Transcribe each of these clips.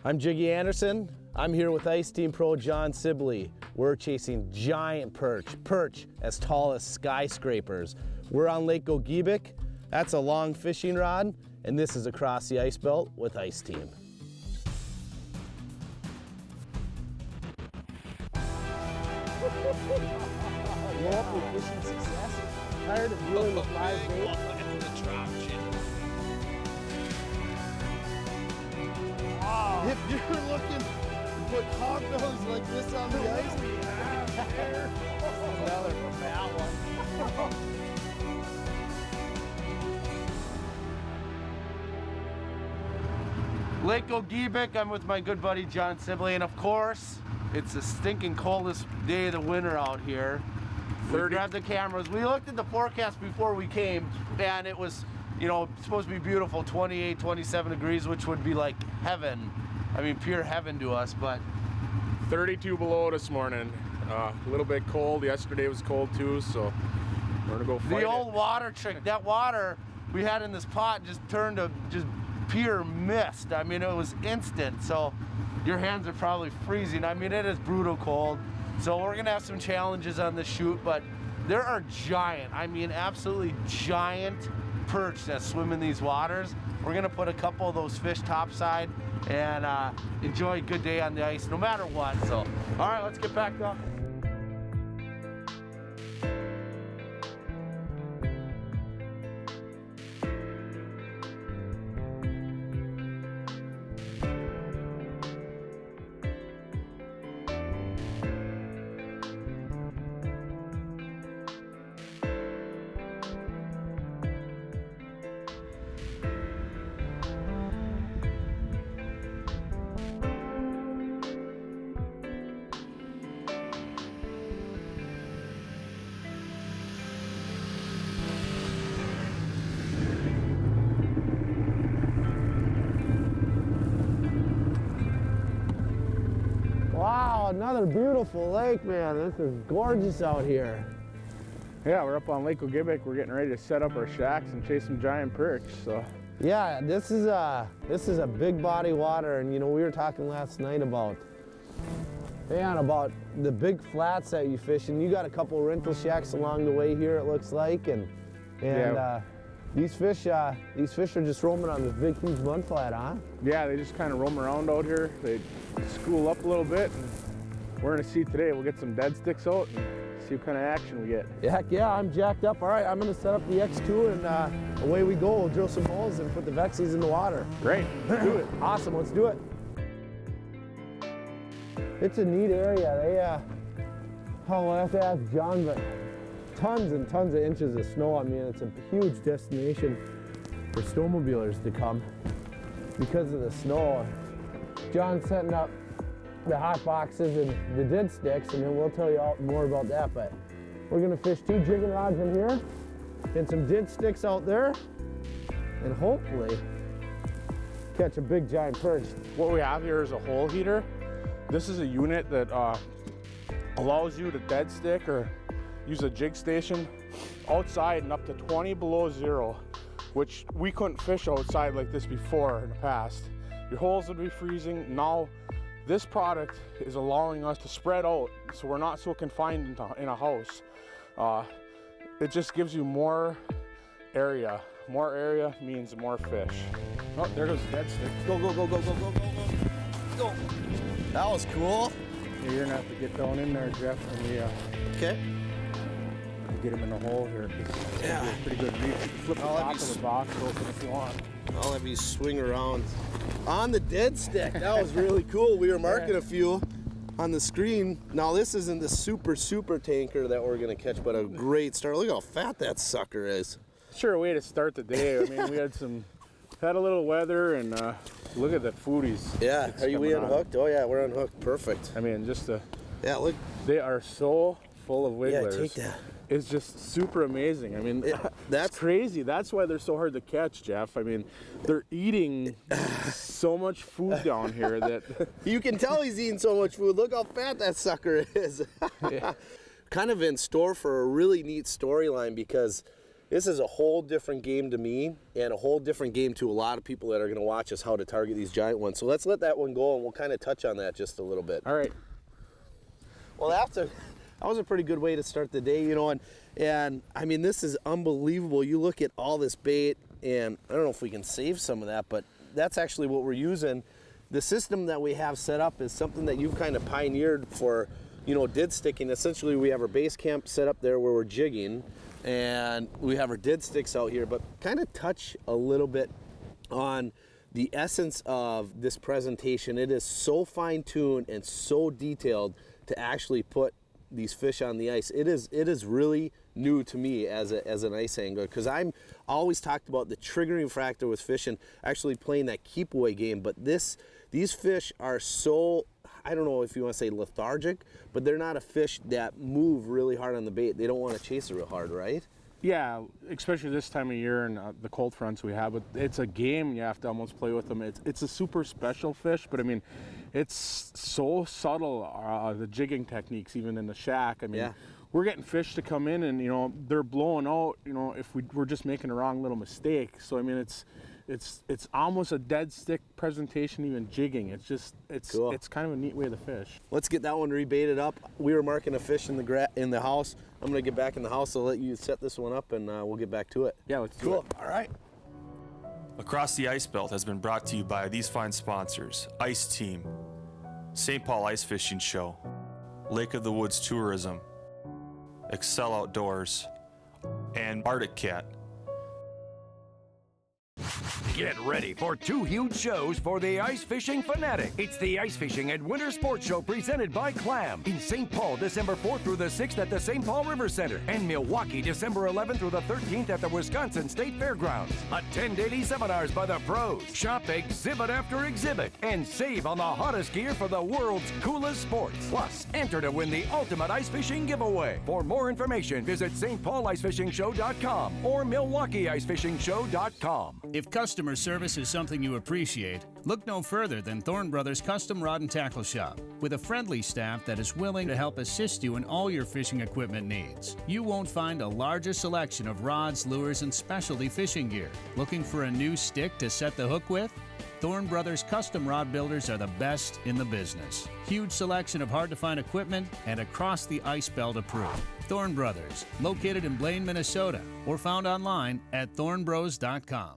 I'm Jiggy Anderson. I'm here with Ice Team Pro Jon Sibley. We're chasing giant perch as tall as skyscrapers. We're on Lake Gogebic. That's a long fishing rod, and this is across the ice belt with Ice Team. Yeah, for fishing success. Tired of dealing with live bait. If you're looking to put hogbills like this on the ice, another from that one. Lake Gogebic, I'm with my good buddy Jon Sibley, and of course, it's the stinking coldest day of the winter out here. We grabbed the cameras. We looked at the forecast before we came, and it was, you know, supposed to be beautiful, 28, 27 degrees, which would be like heaven. I mean, pure heaven to us, but 32 below this morning. A little bit cold. Yesterday was cold too, so we're gonna go fight the old water trick. That water we had in this pot just turned to just pure mist. I mean, it was instant. So your hands are probably freezing. I mean, it is brutal cold. So we're gonna have some challenges on this shoot, but there are giant, I mean, absolutely giant perch that swim in these waters. We're gonna put a couple of those fish topside and enjoy a good day on the ice no matter what. So, all right, let's get back up. Wow, another beautiful lake, man. This is gorgeous out here. Yeah, we're up on Lake Gogebic. We're getting ready to set up our shacks and chase some giant perch. So yeah, this is a big body water, and you know, we were talking last night about about the big flats that you fish, and you got a couple rental shacks along the way here, it looks like, and yeah. These fish are just roaming on this big, huge mud flat, huh? Yeah, they just kind of roam around out here. They school up a little bit, and we're gonna see today. We'll get some dead sticks out and see what kind of action we get. Heck yeah, I'm jacked up. All right, I'm gonna set up the X2 and away we go. We'll drill some holes and put the Vexies in the water. Great, let's do it. Awesome, let's do it. It's a neat area. I'll have to ask Jon, but tons and tons of inches of snow. I mean, it's a huge destination for snowmobilers to come because of the snow. Jon's setting up the hot boxes and the dead sticks, and then we'll tell you all more about that. But we're gonna fish 2 jigging rods in here and some dead sticks out there, and hopefully catch a big giant perch. What we have here is a hole heater. This is a unit that allows you to dead stick or use a jig station outside and up to 20 below zero, which we couldn't fish outside like this before in the past. Your holes would be freezing. Now this product is allowing us to spread out, so we're not so confined in a house. It just gives you more area. More area means more fish. Oh, there goes the dead stick. Go, go, go, go, go, go, go, go. Go. That was cool. Yeah, you're gonna have to get down in there, Jeff, and we okay. Get him in the hole here. Yeah, pretty good reach. You can flip the top of the box open if you want. I'll have you swing around on the dead stick. That was really cool. We were marking a few on the screen. Now this isn't the super tanker that we're gonna catch, but a great start. Look how fat that sucker is. Sure way to start the day. I mean, we had a little weather, and look at the foodies. Yeah, are we unhooked? Oh yeah, we're unhooked. Perfect. I mean, yeah, look. They are so full of wigglers. Yeah, take that. It's just super amazing. I mean, that's crazy. That's why they're so hard to catch, Jeff. I mean, they're eating so much food down here that you can tell he's eating so much food. Look how fat that sucker is. Yeah. Kind of in store for a really neat storyline, because This is a whole different game to me and a whole different game to a lot of people that are going to watch us, how to target these giant ones. So let's let that one go and we'll kind of touch on that just a little bit. All right. Well, that was a pretty good way to start the day, you know, and I mean, this is unbelievable. You look at all this bait, and I don't know if we can save some of that, but that's actually what we're using. The system that we have set up is something that you've kind of pioneered for, you know, did sticking. Essentially, we have our base camp set up there where we're jigging, and we have our did sticks out here, but kind of touch a little bit on the essence of this presentation. It is so fine-tuned and so detailed to actually put these fish on the ice. It is really new to me as an ice angler, because I'm always talked about the triggering factor with fishing, actually playing that keep away game. But these fish are so, I don't know if you want to say lethargic, but they're not a fish that move really hard on the bait. They don't want to chase it real hard, right? Yeah, especially this time of year and the cold fronts we have. But it's a game. You have to almost play with them. It's a super special fish, but I mean, it's so subtle. The jigging techniques, even in the shack. I mean, yeah. We're getting fish to come in, and you know they're blowing out. You know, if we're just making a wrong little mistake. So I mean, it's almost a dead stick presentation, even jigging. It's cool. It's kind of a neat way to fish. Let's get that one rebaited up. We were marking a fish in the house. I'm gonna get back in the house. I'll let you set this one up, and we'll get back to it. Yeah, let's do it. All right. Across the Ice Belt has been brought to you by these fine sponsors: Ice Team, St. Paul Ice Fishing Show, Lake of the Woods Tourism, Excel Outdoors, and Arctic Cat. Get ready for two huge shows for the ice fishing fanatic. It's the Ice Fishing and Winter Sports Show presented by Clam in St. Paul, December 4th through the 6th at the St. Paul River Center, and Milwaukee, December 11th through the 13th at the Wisconsin State Fairgrounds. Attend daily seminars by the pros, shop exhibit after exhibit, and save on the hottest gear for the world's coolest sports. Plus, enter to win the ultimate ice fishing giveaway. For more information, visit stpaulicefishingshow.com or milwaukeeicefishingshow.com. If customer service is something you appreciate, look no further than Thorne Brothers Custom Rod and Tackle Shop. With a friendly staff that is willing to help assist you in all your fishing equipment needs. You won't find a larger selection of rods, lures, and specialty fishing gear. Looking for a new stick to set the hook with? Thorne Brothers Custom Rod Builders are the best in the business. Huge selection of hard-to-find equipment and across the ice belt approved. Thorne Brothers, located in Blaine, Minnesota, or found online at thornbros.com.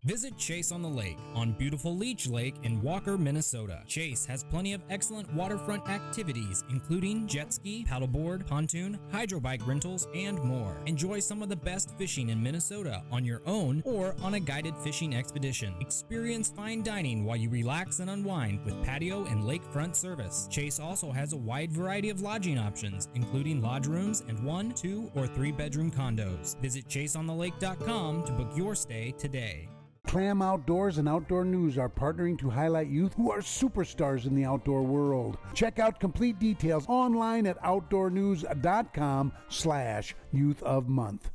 Visit Chase on the Lake on beautiful Leech Lake in Walker, Minnesota. Chase has plenty of excellent waterfront activities, including jet ski, paddleboard, pontoon, hydro bike rentals, and more. Enjoy some of the best fishing in Minnesota on your own or on a guided fishing expedition. Experience fine dining while you relax and unwind with patio and lakefront service. Chase also has a wide variety of lodging options, including lodge rooms and 1, 2, or 3 bedroom condos. Visit chaseonthelake.com to book your stay today. Clam Outdoors and Outdoor News are partnering to highlight youth who are superstars in the outdoor world. Check out complete details online at outdoornews.com/Youth of Month.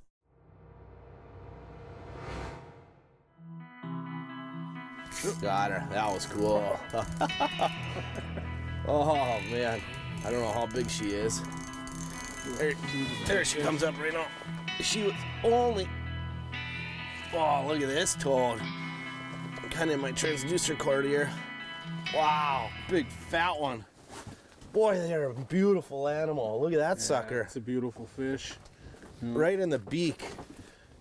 Got her. That was cool. Oh, man. I don't know how big she is. There she comes up right now. She was only... Oh, look at this toad. I'm kind of in my transducer cord here. Wow, big fat one. Boy, they're a beautiful animal. Look at that sucker. It's a beautiful fish. Right in the beak.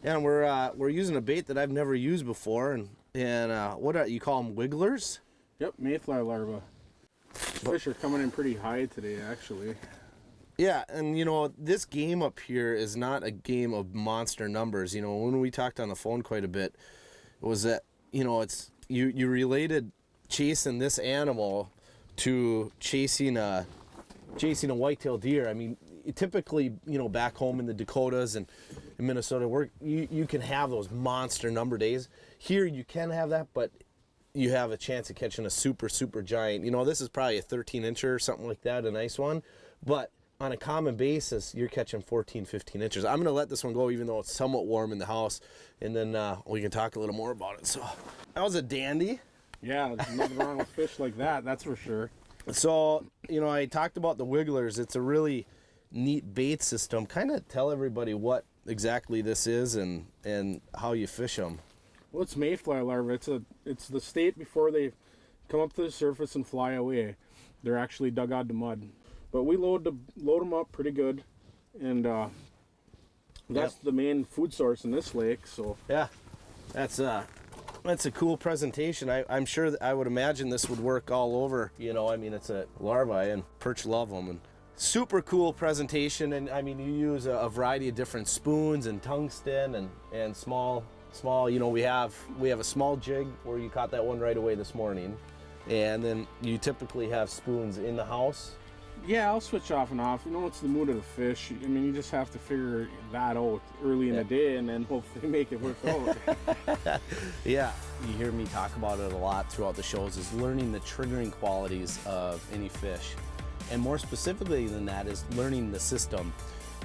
And we're using a bait that I've never used before. And what are you call them, wigglers? Yep, mayfly larva. Fish are coming in pretty high today, actually. Yeah, and you know, this game up here is not a game of monster numbers. You know, when we talked on the phone quite a bit, it was that, you know, it's you related chasing this animal to chasing a white-tailed deer. I mean, typically, you know, back home in the Dakotas and in Minnesota, you can have those monster number days. Here you can have that, but you have a chance of catching a super giant. You know, this is probably a 13-incher or something like that, a nice one. But on a common basis, you're catching 14, 15 inches. I'm going to let this one go, even though it's somewhat warm in the house, and then we can talk a little more about it. So that was a dandy. Yeah, there's nothing wrong with fish like that, that's for sure. So, you know, I talked about the wigglers. It's a really neat bait system. Kind of tell everybody what exactly this is and how you fish them. Well, it's mayfly larvae. It's the state before they come up to the surface and fly away. They're actually dug out of the mud. But we load them up pretty good, and that's the main food source in this lake. So yeah, that's a cool presentation. I'm sure that I would imagine this would work all over. You know, I mean, it's a larvae, and perch love them. And super cool presentation. And I mean, you use a variety of different spoons and tungsten and small. You know, we have a small jig where you caught that one right away this morning, and then you typically have spoons in the house. yeah, I'll switch off and off. You know, it's the mood of the fish. I mean, you just have to figure that out early in the day, and then hopefully make it work out. Yeah, you hear me talk about it a lot throughout the shows, is learning the triggering qualities of any fish. And more specifically than that is learning the system.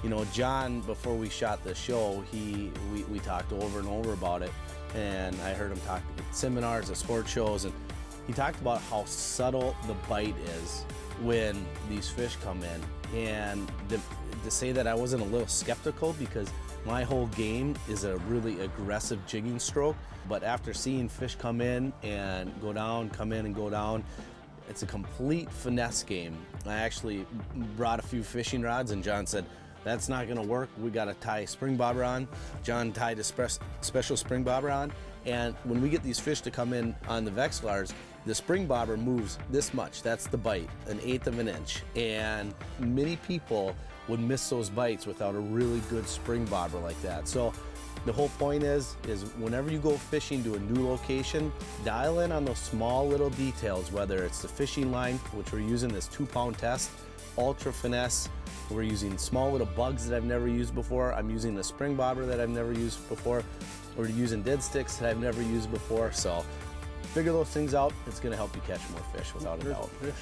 You know, John, before we shot the show, we talked over and over about it, and I heard him talk at seminars, at sport shows, and he talked about how subtle the bite is when these fish come in. And to say that I wasn't a little skeptical, because my whole game is a really aggressive jigging stroke, but after seeing fish come in and go down, come in and go down, it's a complete finesse game. I actually brought a few fishing rods, and John said, that's not gonna work, we gotta tie a spring bobber on. John tied a special spring bobber on, and when we get these fish to come in on the Vexilars, the spring bobber moves this much, that's the bite, 1/8 of an inch. And many people would miss those bites without a really good spring bobber like that. So the whole point is whenever you go fishing to a new location, dial in on those small little details, whether it's the fishing line, which we're using this 2-pound test, ultra finesse. We're using small little bugs that I've never used before. I'm using the spring bobber that I've never used before. We're using dead sticks that I've never used before. So figure those things out. It's gonna help you catch more fish without a doubt. Fish.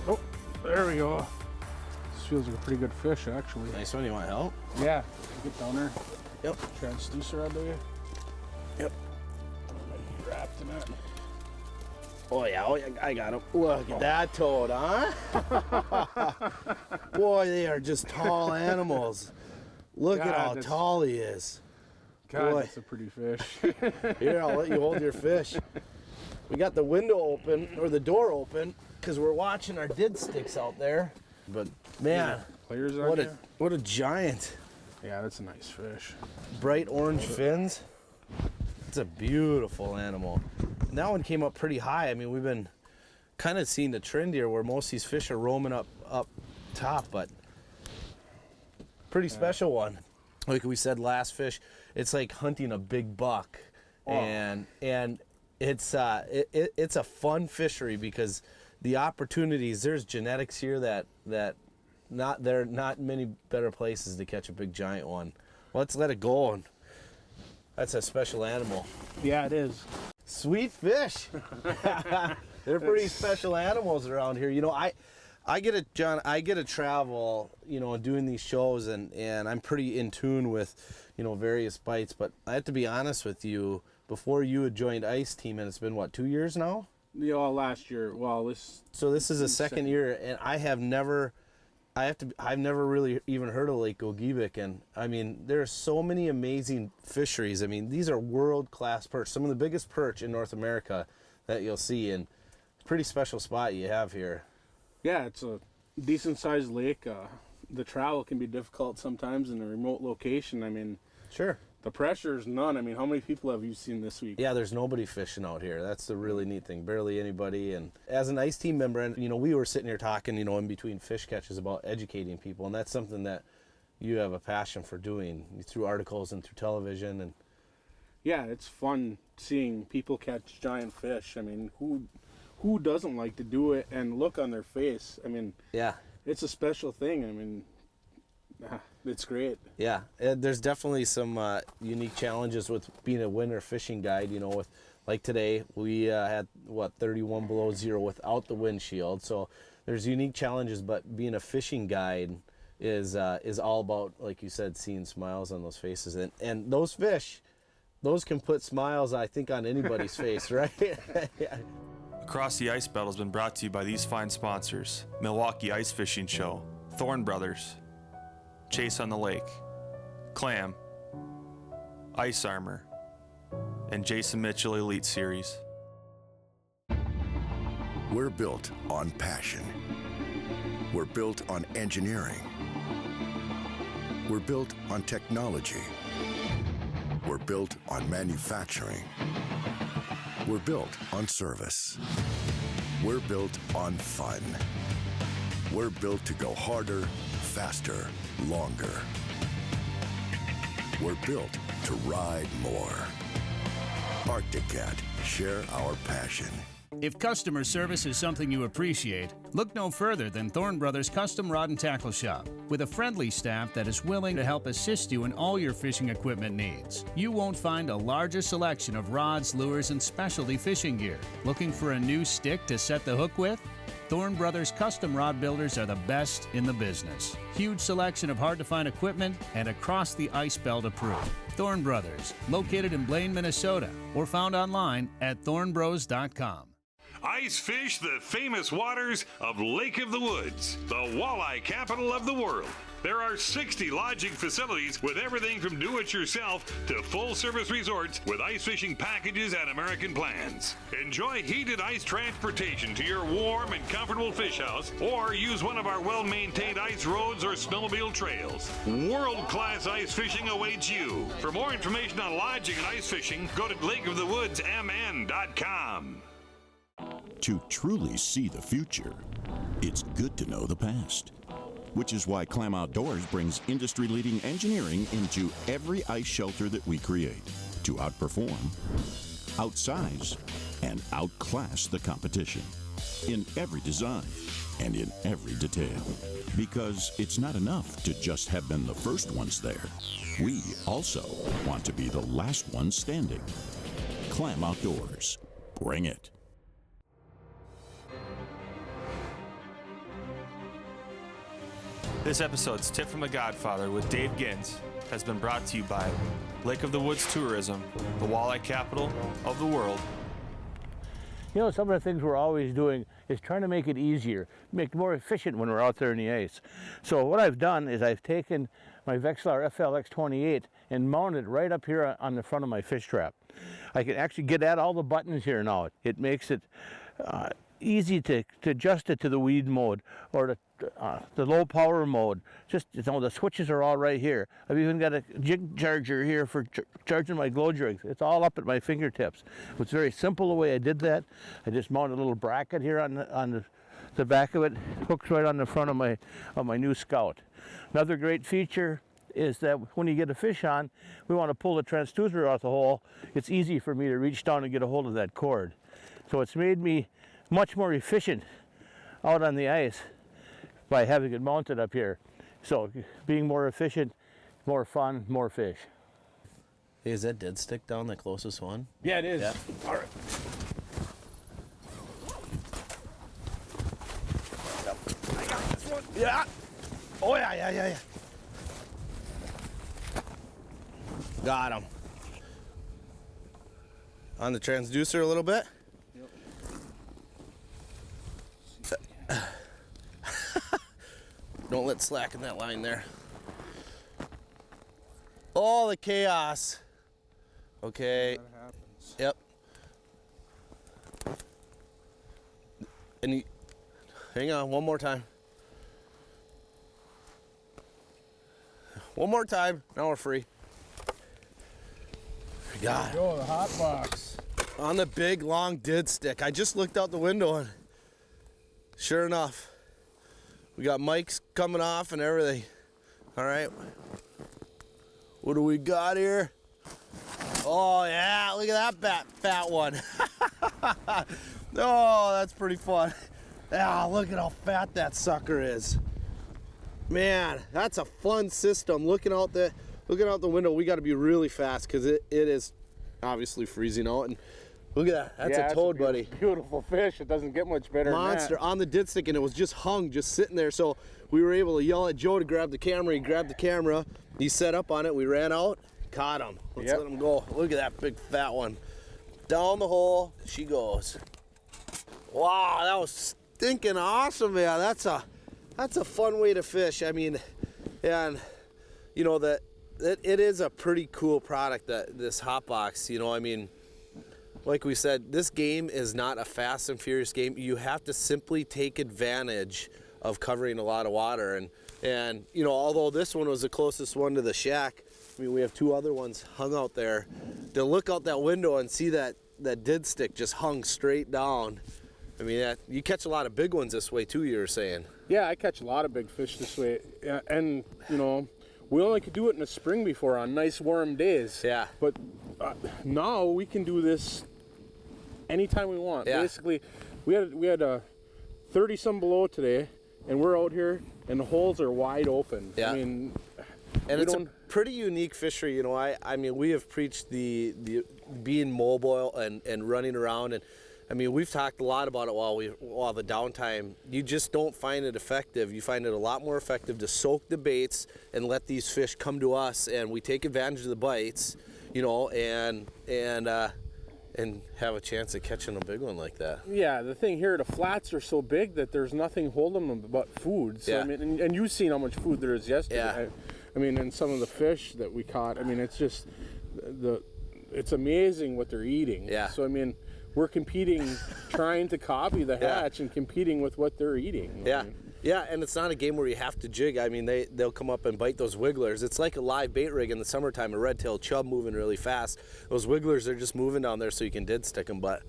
Oh, there we go. This feels like a pretty good fish, actually. Nice one, you want help? Yeah, get down there. Yep. Try and Stucer out there. Yep. Wrapped in it. Oh yeah, I got him. Look at that toad, huh? Boy, they are just tall animals. Look at how tall he is. God, Boy. that's a pretty fish. Here, I'll let you hold your fish. We got the window open, or the door open, because we're watching our dead sticks out there. But man, Players out there? what a giant. Yeah, that's a nice fish. Bright orange fins. It's a beautiful animal. And that one came up pretty high. I mean, we've been kind of seeing the trend here where most of these fish are roaming up top, but pretty special one. Like we said, last fish, it's like hunting a big buck. Oh. And it's a fun fishery because the opportunities, there's genetics here that there are not many better places to catch a big giant one. Let's let it go. And that's a special animal. Yeah, it is. Sweet fish. They're pretty special animals around here. You know, I get to travel, you know, doing these shows, and I'm pretty in tune with, you know, various bites. But I have to be honest with you, before you had joined Ice Team, and it's been what, 2 years now? Yeah, last year. Well, So this is a second year, and I've never really even heard of Lake Gogebic. And I mean, there are so many amazing fisheries. I mean, these are world-class perch, some of the biggest perch in North America that you'll see, and pretty special spot you have here. Yeah, it's a decent-sized lake. The travel can be difficult sometimes in a remote location. I mean, sure. The pressure is none. I mean, how many people have you seen this week? Yeah, there's nobody fishing out here. That's the really neat thing. Barely anybody. And as an Ice Team member, and you know, we were sitting here talking, you know, in between fish catches about educating people, and that's something that you have a passion for doing through articles and through television. And yeah, it's fun seeing people catch giant fish. I mean, who doesn't like to do it and look on their face? I mean, yeah, it's a special thing. I mean, it's great. Yeah, there's definitely some unique challenges with being a winter fishing guide. You know, with like today we had 31 below zero without the windshield. So there's unique challenges, but being a fishing guide is all about, like you said, seeing smiles on those faces, and those fish, those can put smiles, I think, on anybody's face, right? Yeah. Across the Ice Belt has been brought to you by these fine sponsors: Milwaukee Ice Fishing Show, Thorne Brothers, Chase on the Lake, Clam, Ice Armor, and Jason Mitchell Elite Series. We're built on passion. We're built on engineering. We're built on technology. We're built on manufacturing. We're built on service. We're built on fun. We're built to go harder, faster, longer. We're built to ride more. Arctic Cat, share our passion. If customer service is something you appreciate, look no further than Thorne Brothers Custom Rod and Tackle Shop. With a friendly staff that is willing to help assist you in all your fishing equipment needs. You won't find a larger selection of rods, lures, and specialty fishing gear. Looking for a new stick to set the hook with? Thorne Brothers Custom Rod Builders are the best in the business. Huge selection of hard-to-find equipment and across the Ice Belt approved. Thorne Brothers, located in Blaine, Minnesota, or found online at thornbros.com. Ice fish the famous waters of Lake of the Woods, the walleye capital of the world. There are 60 lodging facilities with everything from do-it-yourself to full-service resorts with ice fishing packages and American plans. Enjoy heated ice transportation to your warm and comfortable fish house, or use one of our well-maintained ice roads or snowmobile trails. World-class ice fishing awaits you. For more information on lodging and ice fishing, go to lakeofthewoodsmn.com. To truly see the future, it's good to know the past. Which is why Clam Outdoors brings industry-leading engineering into every ice shelter that we create to outperform, outsize, and outclass the competition in every design and in every detail. Because it's not enough to just have been the first ones there. We also want to be the last ones standing. Clam Outdoors. Bring it. This episode's Tip from the Godfather with Dave Gins has been brought to you by Lake of the Woods Tourism, the walleye capital of the world. You know, some of the things we're always doing is trying to make it easier, make it more efficient when we're out there in the ice. So what I've done is I've taken my Vexilar FLX28 and mounted it right up here on the front of my fish trap. I can actually get at all the buttons here now. It makes it easy to adjust it to the weed mode or the low power mode. Just, you know, the switches are all right here. I've even got a jig charger here for charging my glow jigs. It's all up at my fingertips. It's very simple the way I did that. I just mounted a little bracket here on the back of it. Hooks right on the front of my new Scout. Another great feature is that when you get a fish on, we want to pull the transducer out the hole. It's easy for me to reach down and get a hold of that cord. So it's made me much more efficient out on the ice by having it mounted up here. So being more efficient, more fun, more fish. Hey, is that dead stick down the closest one? Yeah, it is. Yeah. All right. I got this one. Yeah. Oh, yeah. Got him. On the transducer a little bit? Don't let slack in that line there. Oh, the chaos. Okay. Yep. And hang on, one more time. One more time. Now we're free. God. Go, the hot box. On the big, long did stick. I just looked out the window and sure enough, we got mics coming off and everything. All right. What do we got here? Oh, yeah. Look at that fat one. Oh, that's pretty fun. Yeah, look at how fat that sucker is. Man, that's a fun system. Looking out the window, we got to be really fast because it is obviously freezing out. And look at that. That's a toad, buddy. Beautiful fish. It doesn't get much better Monster than that. on the did stick, and it was just hung, just sitting there. So we were able to yell at Joe to grab the camera. He grabbed the camera. He set up on it. We ran out, caught him. Let's let him go. Look at that big fat one. Down the hole she goes. Wow, that was stinking awesome, man. That's a fun way to fish. I mean, and you know that it is a pretty cool product, that this hot box. You know, I mean, like we said, this game is not a fast and furious game. You have to simply take advantage of covering a lot of water. And you know, although this one was the closest one to the shack, I mean, we have two other ones hung out there. To look out that window and see that did stick just hung straight down. I mean, you catch a lot of big ones this way too, you were saying. Yeah, I catch a lot of big fish this way. And, you know, we only could do it in the spring before on nice warm days. Yeah. But now we can do this anytime we want. Yeah. Basically, we had 30-some below today, and we're out here, and the holes are wide open. Yeah. I mean, and it's a pretty unique fishery, you know. I mean, we have preached the being mobile and running around, and I mean, we've talked a lot about it while the downtime. You just don't find it effective. You find it a lot more effective to soak the baits and let these fish come to us, and we take advantage of the bites, you know, and have a chance of catching a big one like that. Yeah, the thing here, the flats are so big that there's nothing holding them but food. So, yeah. I mean, and you've seen how much food there is yesterday. Yeah. I mean, and some of the fish that we caught, I mean, it's just, it's amazing what they're eating. Yeah. So, I mean, we're competing, trying to copy the hatch and competing with what they're eating. Yeah. Yeah, and it's not a game where you have to jig. I mean, they'll come up and bite those wigglers. It's like a live bait rig in the summertime, a red-tailed chub moving really fast. Those wigglers, they're just moving down there so you can dead stick them. But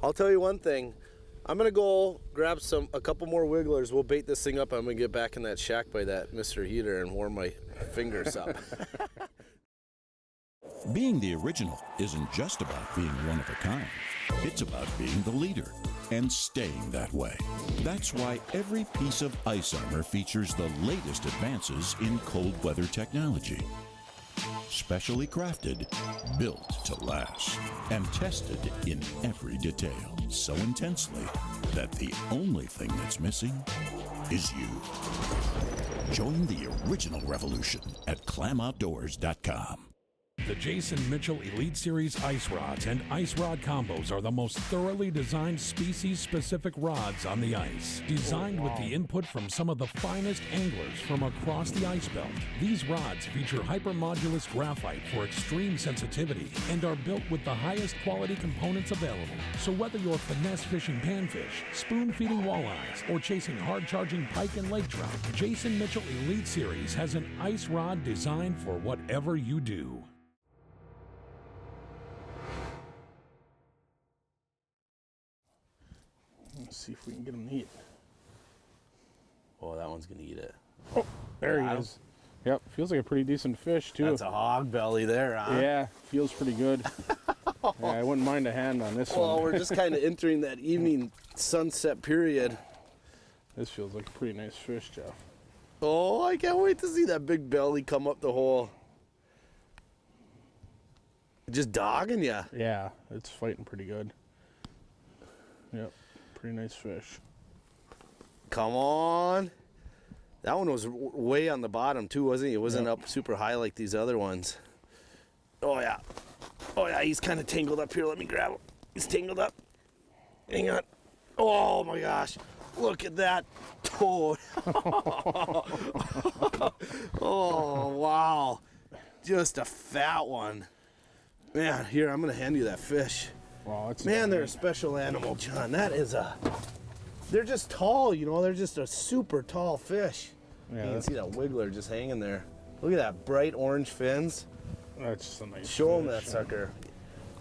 I'll tell you one thing. I'm going to go grab a couple more wigglers. We'll bait this thing up. I'm going to get back in that shack by that Mr. Heater and warm my fingers up. Being the original isn't just about being one of a kind. It's about being the leader and staying that way. That's why every piece of ice armor features the latest advances in cold weather technology. Specially crafted, built to last, and tested in every detail so intensely that the only thing that's missing is you. Join the original revolution at clamoutdoors.com. The Jason Mitchell Elite Series ice rods and ice rod combos are the most thoroughly designed species-specific rods on the ice. Designed with the input from some of the finest anglers from across the ice belt, these rods feature hypermodulus graphite for extreme sensitivity and are built with the highest quality components available. So whether you're finesse fishing panfish, spoon-feeding walleyes, or chasing hard-charging pike and lake trout, Jason Mitchell Elite Series has an ice rod designed for whatever you do. Let's see if we can get him to eat. Oh, that one's going to eat it. Oh, there he is. Yep, feels like a pretty decent fish, too. That's a hog belly there, huh? Yeah, feels pretty good. Yeah, I wouldn't mind a hand on this one. Well, we're just kind of entering that evening sunset period. This feels like a pretty nice fish, Jeff. Oh, I can't wait to see that big belly come up the hole. Just dogging ya. Yeah, it's fighting pretty good. Yep, pretty nice fish. Come on. That one was way on the bottom too, wasn't he? It wasn't up super high like these other ones. Oh yeah. Oh yeah, he's kind of tangled up here. Let me grab him. He's tangled up. Hang on. Oh my gosh. Look at that toad. Oh, wow. Just a fat one. Man, here, I'm going to hand you that fish. Wow, it's man, they're a special animal, John. That is they're just tall, you know. They're just a super tall fish. Yeah, you can see that wiggler just hanging there. Look at that bright orange fins. That's just a nice Show him fish. that sucker.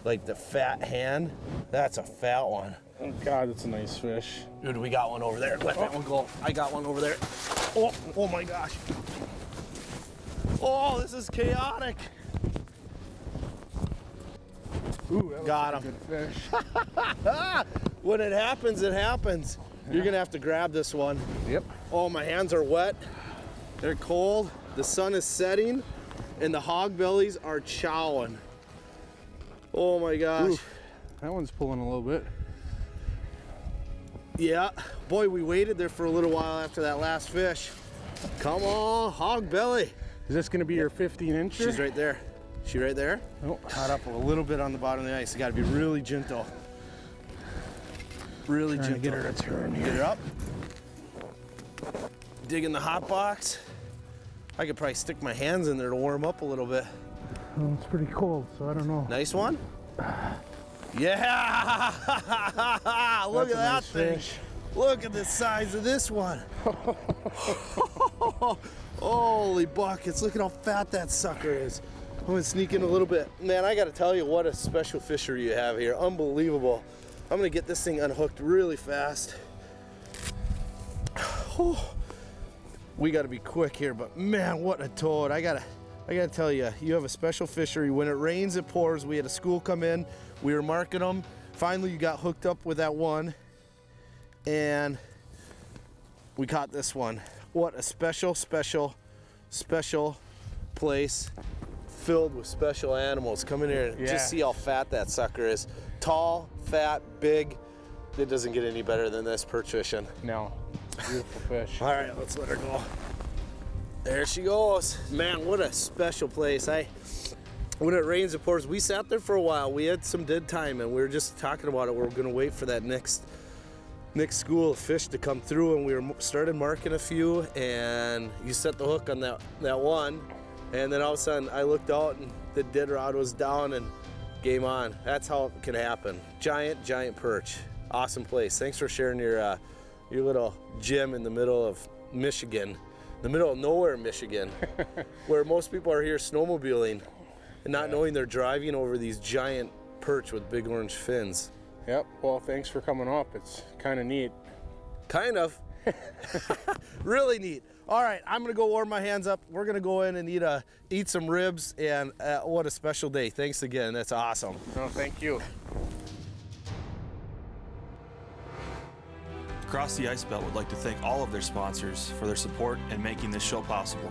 Like the fat hand. That's a fat one. Oh, God, it's a nice fish. Dude, we got one over there. Let that one go. I got one over there. Oh my gosh. Oh, this is chaotic. Ooh, that got was him. a good fish. When it happens, it happens. You're going to have to grab this one. Yep. Oh, my hands are wet. They're cold, the sun is setting, and the hog bellies are chowing. Oh my gosh. Oof, that one's pulling a little bit. Yeah, boy, we waited there for a little while after that last fish. Come on, hog belly. Is this gonna be your 15-incher? She's right there. She right there? Oh. Caught up a little bit on the bottom of the ice. You gotta be really gentle. Really gentle. Get her to turn here. Get her up. Dig in the hot box. I could probably stick my hands in there to warm up a little bit. Oh, it's pretty cold, so I don't know. Nice one? Yeah! Look at that nice thing. fish. Look at the size of this one. Holy buckets, look at how fat that sucker is. I'm gonna sneak in a little bit. Man, I gotta tell you what a special fishery you have here. Unbelievable. I'm gonna get this thing unhooked really fast. We gotta be quick here, but man, what a toad. I gotta tell you, you have a special fishery. When it rains, it pours. We had a school come in, we were marking them. Finally, you got hooked up with that one, and we caught this one. What a special place filled with special animals. Come in here and just see how fat that sucker is. Tall, fat, big. It doesn't get any better than this perch fishing. No, beautiful fish. All right, let's let her go. There she goes. Man, what a special place. When it rains, it pours. We sat there for a while. We had some dead time, and we were just talking about it. We're gonna wait for that next school of fish to come through, and we started marking a few, and you set the hook on that one, and then all of a sudden I looked out and the dead rod was down and game on. That's how it can happen. Giant perch. Awesome place. Thanks for sharing your little gem in the middle of Michigan, the middle of nowhere, Michigan, where most people are here snowmobiling and not knowing they're driving over these giant perch with big orange fins. Yep, well, thanks for coming up. It's kind of neat. Kind of. Really neat. All right, I'm gonna go warm my hands up. We're gonna go in and eat some ribs, and what a special day. Thanks again, that's awesome. No, thank you. Across the Ice Belt would like to thank all of their sponsors for their support and making this show possible.